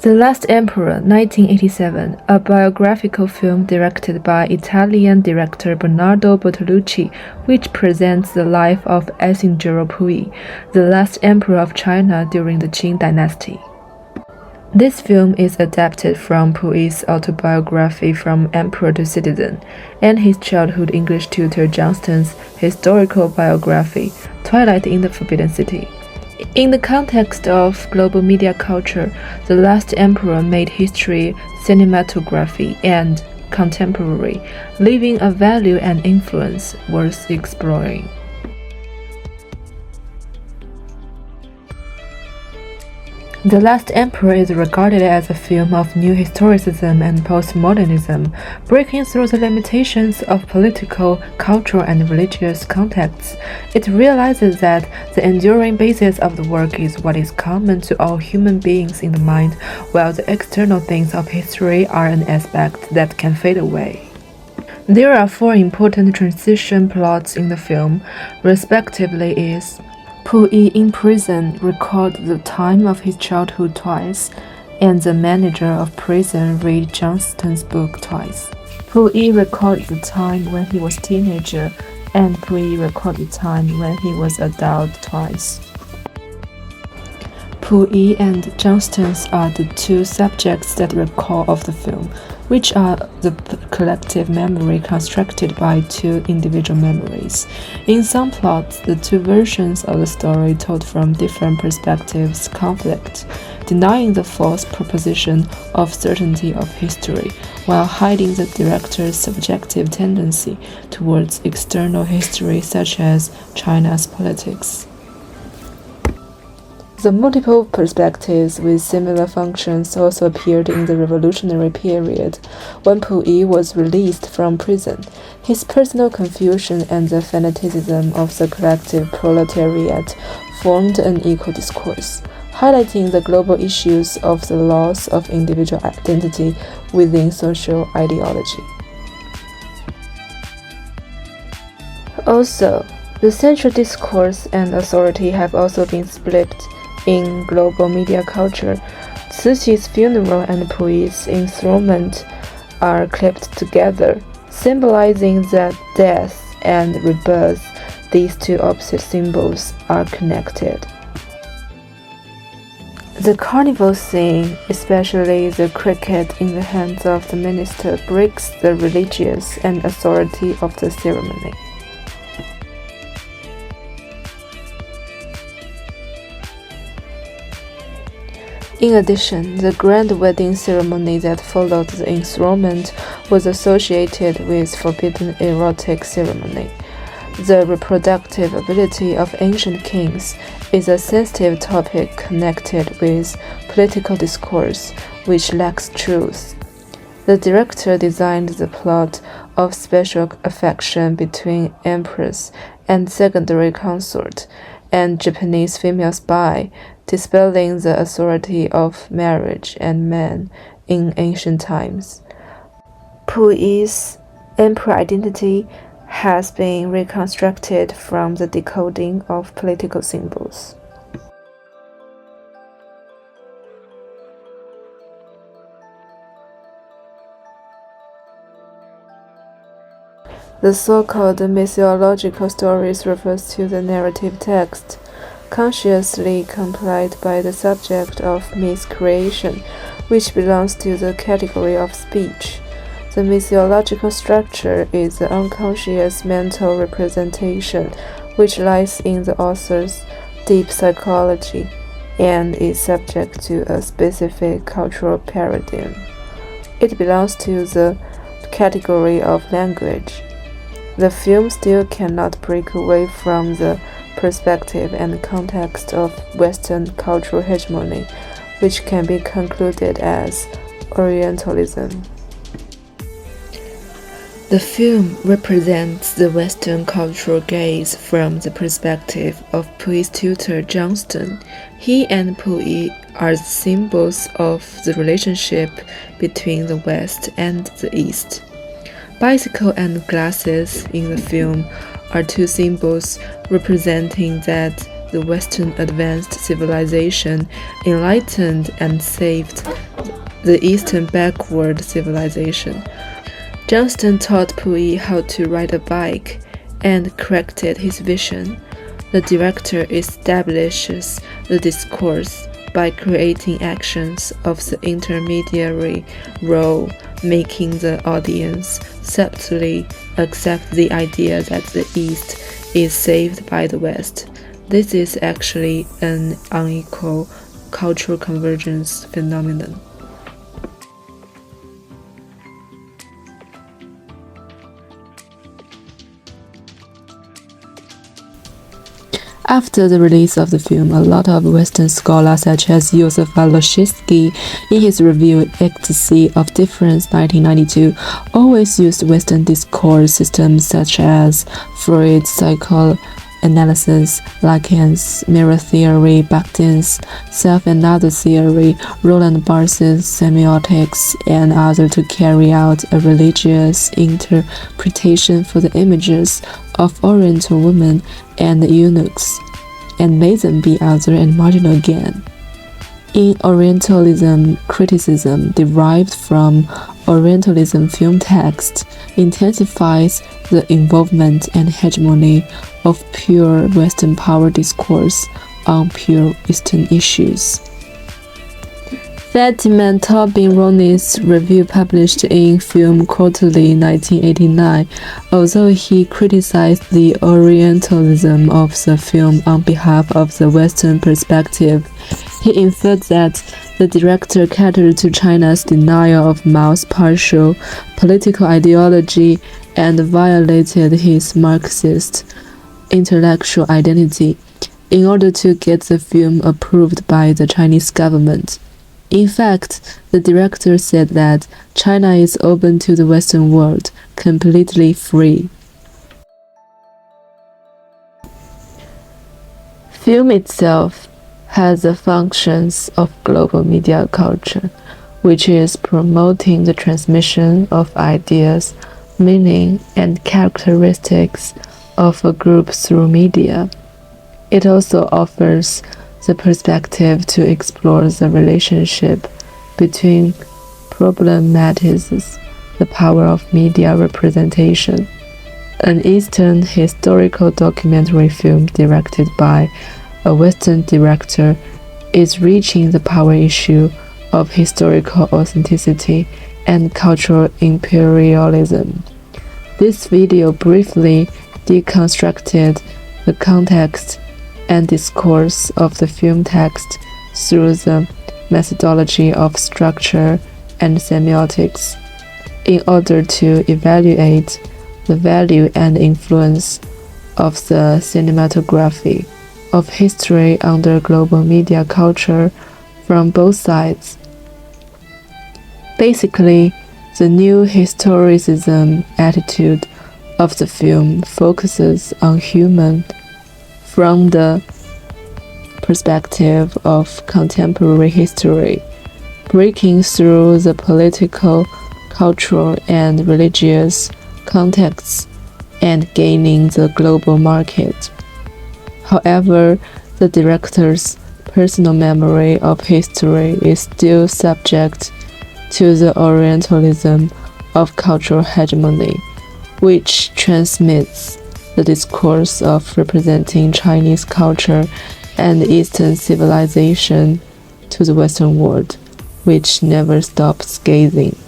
The Last Emperor, 1987, a biographical film directed by Italian director Bernardo Bertolucci, which presents the life of Asinjuro Puyi, the last emperor of China during the Qing dynasty. This film is adapted from Puyi's autobiography From Emperor to Citizen and his childhood English tutor Johnston's historical biography, Twilight in the Forbidden City. In the context of global media culture, The Last Emperor made history, cinematography, and contemporary, leaving a value and influence worth exploring. The Last Emperor is regarded as a film of new historicism and postmodernism, breaking through the limitations of political, cultural, and religious contexts. It realizes that the enduring basis of the work is what is common to all human beings in the mind, while the external things of history are an aspect that can fade away. There are four important transition plots in the film, respectively is Puyi in prison recalled the time of his childhood twice, and the manager of prison read Johnston's book twice. Puyi recalled the time when he was teenager, and Puyi recalled the time when he was adult twice. Puyi and Johnston's are the two subjects that recall of the film, which are the collective memory constructed by two individual memories. In some plots, the two versions of the story told from different perspectives conflict, denying the false proposition of certainty of history, while hiding the director's subjective tendency towards external history such as China's politics. The multiple perspectives with similar functions also appeared in the revolutionary period, when Puyi was released from prison. His personal confusion and the fanaticism of the collective proletariat formed an equal discourse, highlighting the global issues of the loss of individual identity within social ideology. Also, the central discourse and authority have also been split in global media culture. Ci's funeral and Puyi's enthronement are clipped together, symbolizing that death and rebirth, these two opposite symbols, are connected. The carnival scene, especially the cricket in the hands of the minister, breaks the religious and authority of the ceremony. In addition, the grand wedding ceremony that followed the enthronement was associated with forbidden erotic ceremony. The reproductive ability of ancient kings is a sensitive topic connected with political discourse, which lacks truth. The director designed the plot of special affection between empress and secondary consort and Japanese female spy, dispelling the authority of marriage and man in ancient times. Puyi's emperor identity has been reconstructed from the decoding of political symbols. The so-called mythological stories refers to the narrative text, consciously complied by the subject of myth creation, which belongs to the category of speech. The mythological structure is the unconscious mental representation, which lies in the author's deep psychology and is subject to a specific cultural paradigm. It belongs to the category of language. The film still cannot break away from the perspective and context of Western cultural hegemony, which can be concluded as Orientalism. The film represents the Western cultural gaze from the perspective of Puyi's tutor Johnston. He and Puyi are symbols of the relationship between the West and the East. Bicycle and glasses in the film are two symbols representing that the Western advanced civilization enlightened and saved the Eastern backward civilization. Johnston taught Puyi how to ride a bike and corrected his vision. The director establishes the discourse by creating actions of the intermediary role, making the audience subtly accept the idea that the East is saved by the West. This is actually an unequal cultural convergence phenomenon. After the release of the film, a lot of Western scholars such as Josef Waloszewski in his review Ecstasy of Difference 1992 always used Western discourse systems such as Freud's psychoanalysis, Lacan's mirror theory, Bakhtin's self-and-other theory, Roland Barthes' semiotics, and others to carry out a religious interpretation for the images of Oriental women and eunuchs, and made them be other and marginal again. In Orientalism, criticism derived from Orientalism film text intensifies the involvement and hegemony of pure Western power discourse on pure Eastern issues. Detrimental Ronnie's review published in Film Quarterly 1989, although he criticized the Orientalism of the film on behalf of the Western perspective, he inferred that the director catered to China's denial of Mao's partial political ideology and violated his Marxist intellectual identity in order to get the film approved by the Chinese government. In fact, the director said that China is open to the Western world, completely free. Film itself has the functions of global media culture, which is promoting the transmission of ideas, meaning, and characteristics of a group through media. It also offers the perspective to explore the relationship between problematizes the power of media representation. An Eastern historical documentary film directed by a Western director is reaching the power issue of historical authenticity and cultural imperialism. This video briefly deconstructed the context and discourse of the film text through the methodology of structure and semiotics in order to evaluate the value and influence of the cinematography of history under global media culture from both sides. Basically, the new historicism attitude of the film focuses on human from the perspective of contemporary history, breaking through the political, cultural, and religious contexts and gaining the global market. However, the director's personal memory of history is still subject to the Orientalism of cultural hegemony, which transmits the discourse of representing Chinese culture and Eastern civilization to the Western world, which never stops gazing.